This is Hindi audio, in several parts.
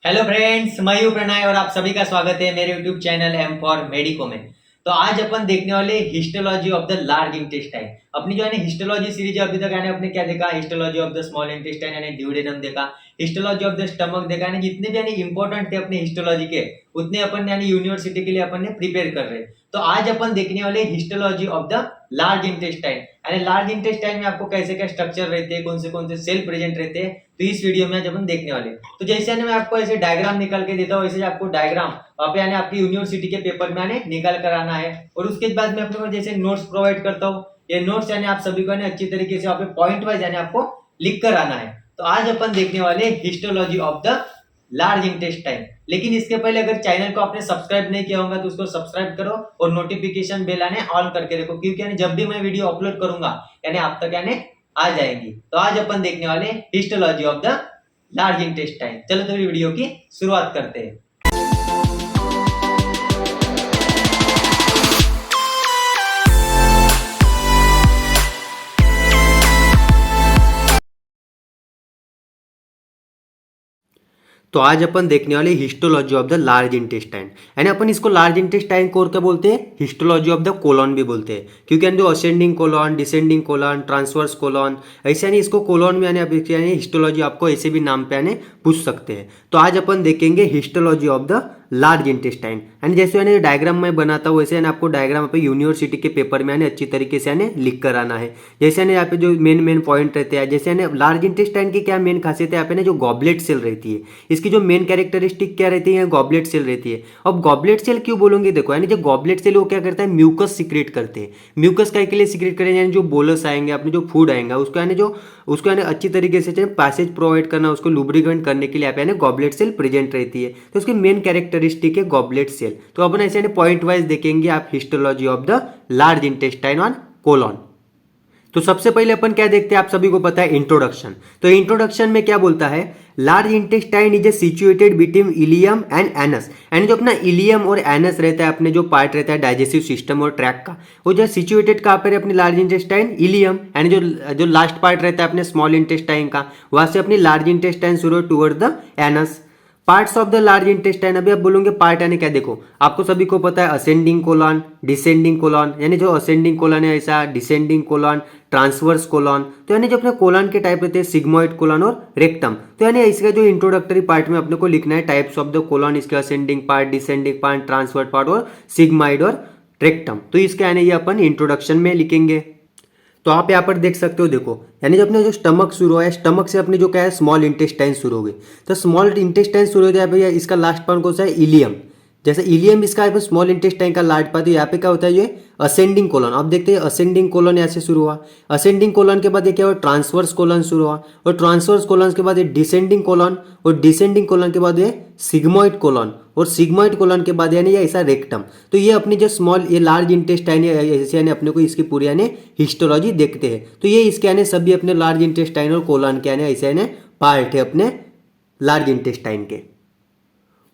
हेलो फ्रेंड्स, मैं हूं प्रणय और आप सभी का स्वागत है मेरे YouTube channel M for medico में। तो आज अपन देखने वाले histology of the large intestine. अपनी जो है ना हिस्टोलॉजी सीरीज अभी तक यानी अपने क्या देखा, histology of the small intestine यानी ड्यूडेनम देखा, हिस्टोलॉजी ऑफ द स्टमक देखा, यानी जितने भी यानी इंपॉर्टेंट थे अपने हिस्टोलॉजी के उतने अपन यानी यूनिवर्सिटी के लिए अपन ने प्रिपेयर कर रहे। तो आज अपन देखने वाले histology of the large intestine, यानी लार्ज इंटेस्टाइन में आपको कैसे क्या स्ट्रक्चर रहते हैं, कौन से सेल प्रेजेंट रहते हैं, तो इस वीडियो में आज अपन देखने वाले। तो जैसे मैं आपको ऐसे डायग्राम निकाल के देता हूँ, वैसे आपको डायग्राम वहाँ पे यानी आपकी यूनिवर्सिटी के पेपर में यानी निकाल कर आना है। और उसके बाद में अपने को जैसे नोट्स प्रोवाइड करता हूँ, ये नोट्स यानी आप सभी को यानी अच्छी तरीके से वहाँ पे पॉइंट वाइज यानी आपको लिख कर आना है। तो आज अपन देखने वाले histology of the large intestine. लेकिन इसके पहले अगर चैनल को आपने सब्सक्राइब नहीं किया होगा तो उसको सब्सक्राइब करो और नोटिफिकेशन बेल यानी ऑन करके रखो, क्योंकि यानी जब भी मैं वीडियो अपलोड करूंगा यानी आप तक यानी आ जाएंगी। तो आज अपन देखने वाले histology of the large intestine. चलो तो वीडियो की शुरुआत करते हैं। तो आज अपन देखने वाले histology of the large intestine, यानी अपन इसको लार्ज इंटेस्टाइन को और क्या बोलते हैं, हिस्टोलॉजी ऑफ द कोलॉन भी बोलते हैं, क्योंकि यानी जो ascending colon, descending colon, transverse colon, ऐसे यानी इसको कोलॉन में यानी हिस्टोलॉजी आपको ऐसे भी नाम पे यानी पूछ सकते हैं। तो आज अपन देखेंगे histology of the large intestine, यानी जैसे यानी डायग्राम में बनाता हूँ वैसे यानी आपको डायग्राम पे यूनिवर्सिटी के पेपर में यानी अच्छी तरीके से यानी लिख कर आना है। जैसे यानी यहाँ पे जो मेन पॉइंट रहते हैं, जैसे यानी लार्ज इंटेस्टाइन की क्या मेन खासियत है, यहाँ पे ना जो गॉबलेट सेल रहती है, इसकी जो मेन कैरेक्टरिस्टिक क्या रहती है, गॉबलेट सेल रहती है। अब गॉबलेट सेल क्यों बोलोगे, देखो यानी जो गॉबलेट सेल वो क्या करता है, म्यूकस सीक्रेट करते हैं। म्यूकस का के लिए सीक्रेट करेंगे, यानी जो बोलस आएंगे अपने जो फूड आएगा उसको यानी अच्छी तरीके से पैसेज प्रोवाइड करना, उसको लुब्रिकेंट करने के लिए यहाँ पे गॉबलेट सेल प्रेजेंट रहती है। तो उसकी मेन कैरेक्टरिस्टिक है गॉबलेट सेल। तो अपन ऐसे पॉइंट वाइज देखेंगे आप histology of the large intestine on colon. तो सबसे पहले अपन क्या देखते हैं, आप सभी को पता है इंट्रोडक्शन। तो इंट्रोडक्शन में क्या बोलता है, large intestine is a situated between ileum and anus, यानी जो अपना इलियम और एनस रहता है, अपने जो पार्ट रहता है डाइजेस्टिव सिस्टम और ट्रैक का, वो जो सिचुएटेड कहाँ पर है, अपनी लार्ज इंटेस्टाइन इलियम, यानी जो लास्ट पार्ट रहता है अपने स्मॉल इंटेस्टाइन का, वहां से अपनी लार्ज इंटेस्टाइन शुरू toward the anus. Parts of the large intestine, अभी आप बोलोगे पार्ट यानी क्या, देखो आपको सभी को पता है असेंडिंग कोलॉन, डिसेंडिंग कोलॉन, यानी जो असेंडिंग कोलॉन है ऐसा, डिसेंडिंग कोलॉन, ट्रांसवर्स कोलॉन, तो यानी जो अपने कोलॉन के टाइप रहते हैं सिग्मोइड कोलॉन और रेक्टम। तो यानी इसका जो इंट्रोडक्टरी पार्ट में अपने को लिखना है टाइप्स ऑफ द कोलॉन, इसके ascending part, descending part, transverse part और सिग्माइड और रेक्टम। तो इसके यानी ये अपन इंट्रोडक्शन में लिखेंगे। तो आप यहाँ पर देख सकते हो, देखो यानी जो अपने जो स्टमक शुरू है, स्टमक से अपने जो क्या है स्मॉल इंटेस्टाइन शुरू हो गई। तो स्मॉल इंटेस्टाइन शुरू हो गया भैया, इसका लास्ट पार्ट कौन सा है, इलियम। जैसे इलियम इसका स्मॉल इंटेस्टाइन का लास्ट पार्ट, यहाँ पे क्या होता है ये असेंडिंग कोलन। आप देखते हैं असेंडिंग कोलन यहाँ से शुरू हुआ, असेंडिंग कोलन के बाद ये क्या हुआ, ट्रांसवर्स कोलन शुरू हुआ, और ट्रांसवर्स कोलन के बाद ये डिसेंडिंग कोलन, और डिसेंडिंग कोलन के बाद ये सिग्मोइड कोलन, और सिग्मोइड कोलन के बाद यानी ये ऐसा रेक्टम। तो ये अपनी जो स्मॉल ये लार्ज इंटेस्टाइन है ऐसे यानी अपने को इसकी पूरी यानी हिस्टोलॉजी देखते हैं। तो ये इसके यानी सभी अपने लार्ज इंटेस्टाइन और कोलन के यानी ऐसे यानी पार्ट है अपने लार्ज इंटेस्टाइन के।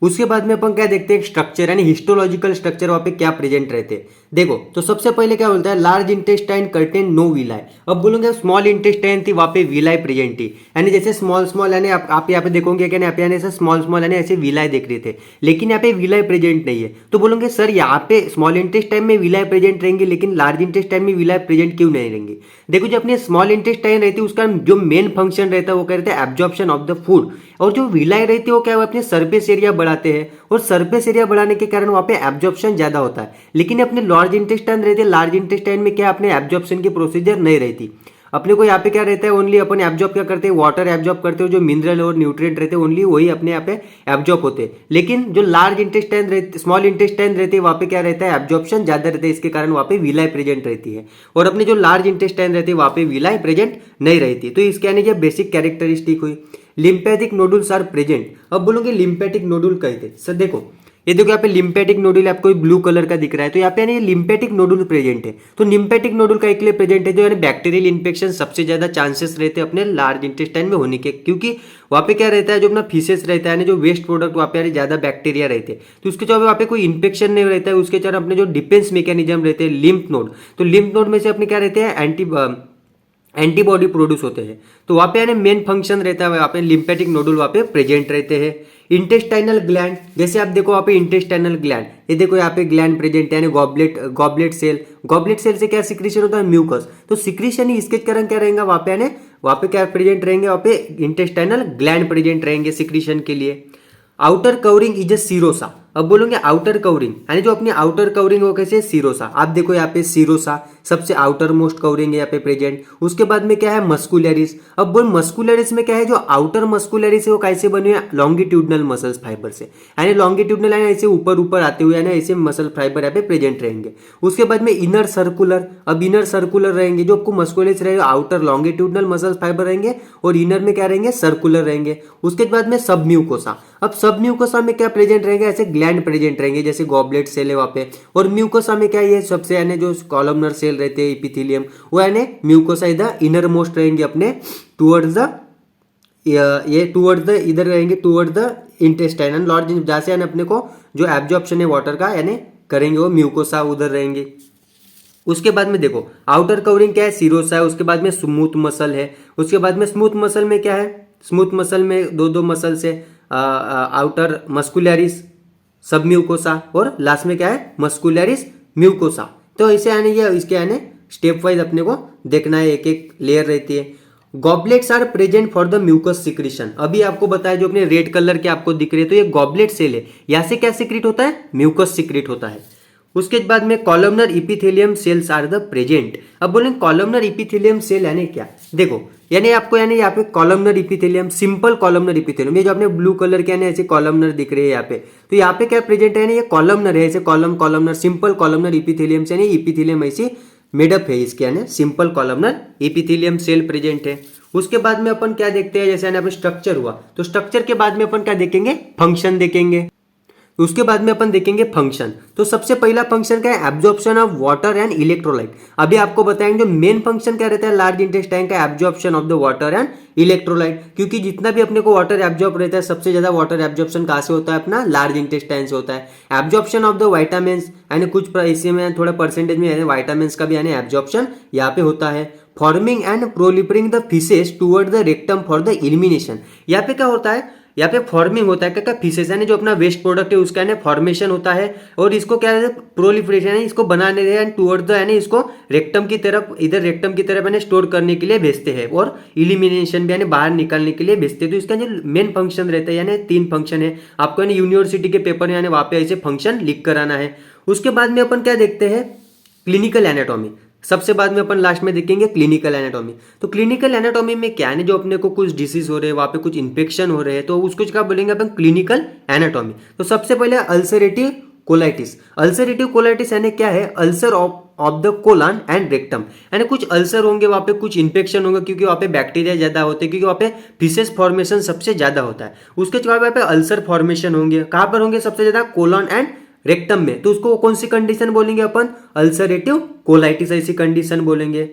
उसके बाद में अपन क्या देखते हैं, स्ट्रक्चर यानी हिस्टोलॉजिकल स्ट्रक्चर वहाँ पे क्या प्रेजेंट रहते हैं। देखो तो सबसे पहले क्या बोलता है, large intestine contain no villi. अब बोलोगे स्मॉल इंटेस्टाइन थी, वहाँ पे विलाई प्रेजेंट थी, यानी जैसे स्मॉल यानी आप यहाँ पे देखोगे क्या, यहाँ पे यानी ऐसे स्मॉल यानी ऐसे विलाई देख रहे थे, लेकिन यहाँ पे विलाई प्रेजेंट नहीं है। तो बोलोगे सर यहाँ पे स्मॉल इंटेस्टाइन में विलाई प्रेजेंट रहेंगे लेकिन लार्ज इंटेस्टाइन में विलाई प्रेजेंट क्यों नहीं रहेंगे। देखो जो अपने स्मॉल इंटेस्टाइन रहती है उसका जो मेन फंक्शन रहता है वो क्या रहता है, एब्जॉर्प्शन ऑफ द फूड। और जो विलाई रहती है वो क्या है, अपने सरफेस एरिया बढ़ाते हैं, और सरफेस एरिया बढ़ाने के कारण वहाँ पे एब्जॉर्प्शन ज्यादा होता है। लेकिन अपने लार्ज इंटेस्टाइन रहते हैं, लार्ज इंटेस्टाइन में क्या अपने एब्जॉर्प्शन की प्रोसीजर नहीं रहती। अपने को यहाँ पे क्या रहता है, ओनली अपन एब्जॉर्ब क्या करते हैं, वाटर एब्जॉर्ब करते हो, जो मिनरल और न्यूट्रिएंट रहते हैं ओनली वही अपने यहाँ पे एब्जॉर्ब होते हैं। लेकिन जो लार्ज इंटेस्टाइन रहते, स्मॉल इंटेस्टाइन रहते हैं, वहाँ पे क्या रहता है, एब्जॉर्प्शन ज्यादा रहता है, इसके कारण वहाँ पे विलाई प्रेजेंट रहती है। और अपने जो लार्ज इंटेस्टाइन रहते हैं वहाँ पे विलाई प्रेजेंट नहीं रहती। तो इसके यानी ये बेसिक कैरेक्टरिस्टिक हुई। Lymphatic nodules are present. अब बोलोगे लिम्फेटिक नोडुल कहते हैं, सर देखो ये देखो यहाँ पे लिम्फेटिक नोडुल आपको ब्लू कलर का दिख रहा है, तो यहाँ पे यानी लिम्फेटिक नोडुल प्रेजेंट है। तो लिम्फेटिक नोडुल का एक लिए प्रेजेंट है, जो यानी बैक्टीरियल इन्फेक्शन सबसे ज्यादा चांसेस रहते हैं अपने लार्ज इंटेस्टाइन में होने के, क्योंकि वहाँ पे क्या रहता है, जो अपना फीसेस रहता है, जो वेस्ट प्रोडक्ट वहाँ पे यानी ज्यादा बैक्टीरिया रहते हैं, तो उसके चलते वहाँ पे कोई इन्फेक्शन नहीं रहता है। उसके चलते अपने जो डिफेंस मैकेनिज्म रहते हैं लिम्फ नोड, तो लिम्फ नोड में से अपने क्या रहते हैं, एंटीबॉडी प्रोड्यूस होते हैं। तो वहाँ पे यानी मेन फंक्शन रहता है, वहाँ पे लिम्फेटिक नोडुल वहाँ पे प्रेजेंट रहते हैं। इंटेस्टाइनल ग्लैंड, जैसे आप देखो यहाँ पे इंटेस्टाइनल ग्लैंड, ये देखो यहाँ पे ग्लैंड प्रेजेंट है, यानी गॉबलेट सेल। गॉबलेट सेल से क्या सिक्रीशन होता है, म्यूकस। तो सिक्रीशन ही इसके कारण क्या रहेगा वहाँ पे, यानी वहाँ पे क्या प्रेजेंट रहेंगे, वहाँ पे इंटेस्टाइनल ग्लैंड प्रेजेंट रहेंगे सिक्रीशन के लिए। Outer covering is a serosa. अब बोलोगे आउटर कवरिंग, यानी जो अपनी आउटर कवरिंग वो कैसे, सीरोसा। आप देखो यहाँ पे सीरोसा सबसे आउटर मोस्ट कवरिंग है यहाँ पे प्रेजेंट। उसके बाद में क्या है, मस्कुलरिस। अब बोल मस्कुलरिस में क्या है, जो आउटर मस्कुलरिस है वो कैसे बने हुए, लॉन्गिट्यूडनल मसल्स फाइबर से, यानी लॉन्गिट्यूडनल यानी ऐसे ऊपर ऊपर आते हुए, यानी ऐसे मसल फाइबर यहाँ पे प्रेजेंट रहेंगे। उसके बाद में इनर सर्कुलर। अब इनर सर्कुलर रहेंगे, जो आपको मस्कुलरिस रहेगा आउटर लॉन्गिट्यूडनल मसल फाइबर रहेंगे और इनर में क्या रहेंगे, सर्कुलर रहेंगे। उसके बाद में सब म्यूकोसा। अब सब म्यूकोसा में क्या प्रेजेंट रहेंगे, ऐसे ग्लैंड प्रेजेंट रहेंगे, जैसे गॉबलेट सेल है वहाँ पे। और म्यूकोसा में क्या है, ये सबसे यानी जो कॉलमनर सेल रहते हैं इपिथेलियम, वो यानी म्यूकोसा इधर इनर मोस्ट रहेंगे अपने टुवर्ड्स द, ये टुवर्ड्स द इधर रहेंगे, टुवर्ड्स द इंटेस्टाइन लॉर्ज, जहाँ से यानी अपने को जो एब्जॉर्प्शन है वाटर का यानी करेंगे, वो म्यूकोसा उधर रहेंगे। उसके बाद में देखो आउटर कवरिंग क्या है, सीरोसा है। उसके बाद में स्मूथ मसल है। उसके बाद में स्मूथ मसल में क्या है, स्मूथ मसल में दो मसल्स है, आउटर मस्कुलरिस सब म्यूकोसा और लास्ट में क्या है, मस्कुलरिस म्यूकोसा। तो इसे यानी ये इसके यानी स्टेप वाइज अपने को देखना है, एक एक लेयर रहती है। Goblets are present for the mucus secretion. अभी आपको बताया जो अपने रेड कलर के आपको दिख रहे हैं, तो ये गॉबलेट सेल है, यहाँ से क्या सिक्रीट होता है, म्यूकस सिक्रीट होता है। उसके बाद में columnar epithelium cells are the present. अब बोले कॉलमनर इपिथेलियम सेल यानी क्या, देखो यानी आपको यानी यहाँ पे columnar epithelium, simple columnar epithelium, ये जो आपने ब्लू कलर के यानी ऐसे कॉलमनर दिख रहे हैं यहाँ पे, तो यहाँ पे क्या प्रेजेंट है, ये कॉलमनर है, ऐसे कॉलमनर सिंपल कॉलमनर इपिथेलियम से, यानी इपिथेलियम ऐसी मेडअप है इसके, यानी simple columnar epithelium cell present है। उसके बाद में अपन क्या देखते हैं, जैसे यानी स्ट्रक्चर हुआ, तो स्ट्रक्चर के बाद में अपन क्या देखेंगे, फंक्शन देखेंगे। उसके बाद में अपन देखेंगे फंक्शन। तो सबसे पहला फंक्शन क्या है, absorption of water and electrolyte. अभी आपको बताएंगे जो मेन फंक्शन क्या रहता है लार्ज इंटेस्टाइन का, absorption of the water and electrolyte. क्योंकि जितना भी अपने को वाटर एब्जॉर्ब रहता है, सबसे ज्यादा वाटर एब्जॉर्प्शन कहाँ से होता है, अपना लार्ज इंटेस्टाइन से होता है। एब्जॉर्प्शन ऑफ द वाइटामिन्स, यानी कुछ इसी में थोड़ा परसेंटेज में वाइटामिन्स का भी यानी एब्जॉर्प्शन यहाँ पे होता है। Forming and proliferating the faeces toward the rectum for the elimination. यहाँ पे क्या होता है, यहाँ पे फॉर्मिंग होता है, क्या फिशेस यानी जो अपना वेस्ट प्रोडक्ट है उसका यानी फॉर्मेशन होता है, और इसको क्या है, प्रोलिफरेशन है, इसको बनाने यानी टुवर्ड द, यानी इसको रेक्टम की तरफ, इधर रेक्टम की तरफ यानी स्टोर करने के लिए भेजते हैं, और इलिमिनेशन भी यानी बाहर निकालने के लिए भेजते हैं। तो इसका जो मेन फंक्शन रहता है, यानी 3 फंक्शन है, आपको यानी यूनिवर्सिटी के पेपर यानी वहाँ पे ऐसे फंक्शन लिख कर आना है। उसके बाद में अपन क्या देखते हैं, क्लिनिकल एनाटॉमी। सबसे बाद में अपन लास्ट में देखेंगे क्लिनिकल एनाटॉमी। तो क्लिनिकल एनाटॉमी में क्या है, जो अपने को कुछ डिसीज हो रहे हैं, वहाँ पे कुछ इन्फेक्शन हो रहे हैं, तो उसको क्या बोलेंगे अपन, क्लिनिकल एनाटॉमी। तो सबसे पहले अल्सरेटिव कोलाइटिस। अल्सरेटिव कोलाइटिस यानी क्या है, ulcer of the colon and rectum, यानी कुछ अल्सर होंगे, वहाँ पे कुछ इन्फेक्शन होंगे, क्योंकि वहाँ पे बैक्टीरिया ज्यादा होते हैं, क्योंकि वहाँ पे फिशेस फॉर्मेशन सबसे ज्यादा होता है। उसके बाद वहाँ पे अल्सर फॉर्मेशन होंगे, कहाँ पर होंगे सबसे ज्यादा, कोलन एंड रेक्टम में। तो उसको कौन सी कंडीशन बोलेंगे अपन, अल्सरेटिव कोलाइटिस ऐसी कंडीशन बोलेंगे।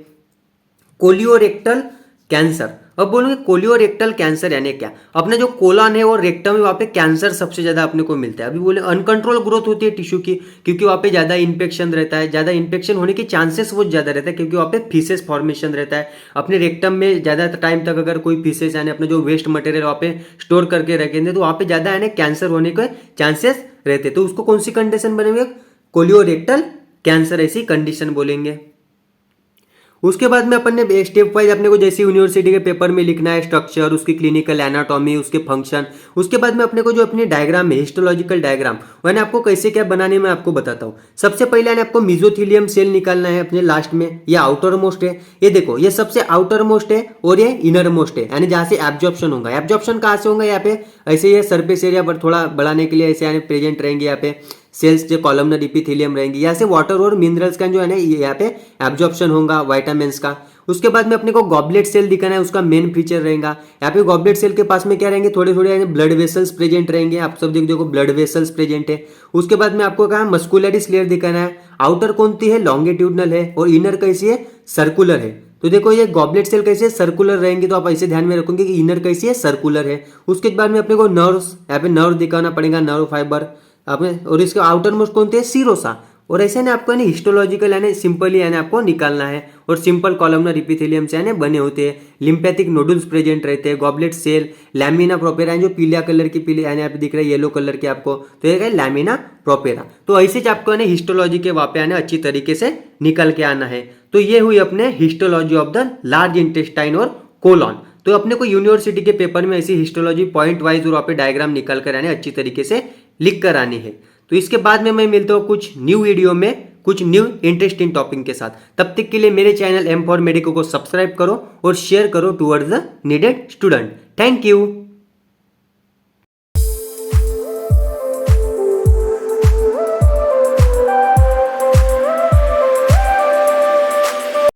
कोलियोरेक्टल कैंसर। अब बोलेंगे कोलियोरेक्टल कैंसर यानी क्या, अपने जो कोलन है और रेक्टम है वहाँ पे कैंसर सबसे ज्यादा अपने को मिलता है। अभी बोले अनकंट्रोल ग्रोथ होती है टिश्यू की, क्योंकि वहाँ पे ज्यादा इन्फेक्शन रहता है, ज्यादा इन्फेक्शन होने की चांसेस बहुत ज्यादा रहता है, क्योंकि वहाँ पे फिशेस फॉर्मेशन रहता है। अपने रेक्टम में ज्यादा टाइम तक अगर कोई फिशेस यानी अपने जो वेस्ट मटेरियल वहाँ पे स्टोर करके रखेंगे, तो वहाँ पे ज्यादा यानी कैंसर होने के चांसेस रहते। तो उसको कौन सी कंडीशन बनेंगे, कोलियोरेक्टल कैंसर ऐसी कंडीशन बोलेंगे। उसके बाद में अपन ने स्टेप वाइज अपने को जैसे यूनिवर्सिटी के पेपर में लिखना है, स्ट्रक्चर, उसकी क्लिनिकल एनाटॉमी, उसके फंक्शन। उसके बाद में अपने को जो अपनी डायग्राम है, हिस्टोलॉजिकल डायग्राम, मैंने आपको कैसे क्या बनाने में आपको बताता हूँ। सबसे पहले आपको मिजोथीलियम सेल निकालना है अपने लास्ट में, ये आउटर मोस्ट है। ये देखो ये सबसे आउटर मोस्ट है और ये इनर मोस्ट है, यानी जहाँ से एब्जॉर्प्शन होगा। एब्जॉर्प्शन कहाँ से होगा, यहाँ पे ऐसे ये सरफेस एरिया पर थोड़ा बढ़ाने के लिए ऐसे यानी प्रेजेंट रहेंगे यहाँ पे सेल्स, जो कॉलमनर इपिथेलियम रहेंगे, यहाँ से वाटर और मिनरल्स का जो है ना यहाँ पे एब्जॉर्प्शन होगा, वाइटामिन्स का। उसके बाद में अपने को गॉबलेट सेल दिखाना है, उसका मेन फीचर रहेगा। यहाँ पे गॉबलेट सेल के पास में क्या रहेंगे, थोड़े थोड़े ब्लड वेसल्स प्रेजेंट रहेंगे, आप सब देखो ब्लड वेसल्स प्रेजेंट है। उसके बाद में आपको कहा मस्कुलरिस लेयर दिखाना है, आउटर कौन सी है, लॉन्गिट्यूडनल है, और इनर कैसी है, सर्कुलर है। तो देखो ये गॉबलेट सेल कैसे सर्कुलर रहेंगे, तो आप ऐसे ध्यान में रखोगे कि इनर कैसी है, सर्कुलर है। उसके बाद में अपने को नर्व्स, यहाँ पे नर्व दिखाना पड़ेगा, नर्व फाइबर आपने, और इसका आउटर मोस्ट कौन थे, सीरोसा, और ऐसे ना आपको यानी हिस्टोलॉजिकल यानी सिंपली यानी आपको निकालना है। और सिंपल कॉलमनर इपिथेलियम से यानी बने होते हैं, लिम्फेटिक नोडुल्स प्रेजेंट रहते हैं, गॉबलेट सेल, लैमिना प्रोपेरा जो पीला कलर की पीले यानी आप दिख रहा है येलो कलर के आपको, तो ये है लैमिना प्रोपेरा। तो ऐसे आपको यानी हिस्टोलॉजी के वापे यानी अच्छी तरीके से निकल के आना है। तो ये हुई अपने histology of the large intestine और कोलॉन। तो अपने को यूनिवर्सिटी के पेपर में ऐसी हिस्टोलॉजी पॉइंट वाइज और वहाँ पे डायग्राम निकाल कर यानी अच्छी तरीके से लिख कर आनी है। तो इसके बाद में मैं मिलता हूँ कुछ न्यू वीडियो में कुछ न्यू इंटरेस्टिंग टॉपिक के साथ। तब तक के लिए मेरे चैनल एम फॉर मेडिको को सब्सक्राइब करो और शेयर करो towards the needed student. Thank you.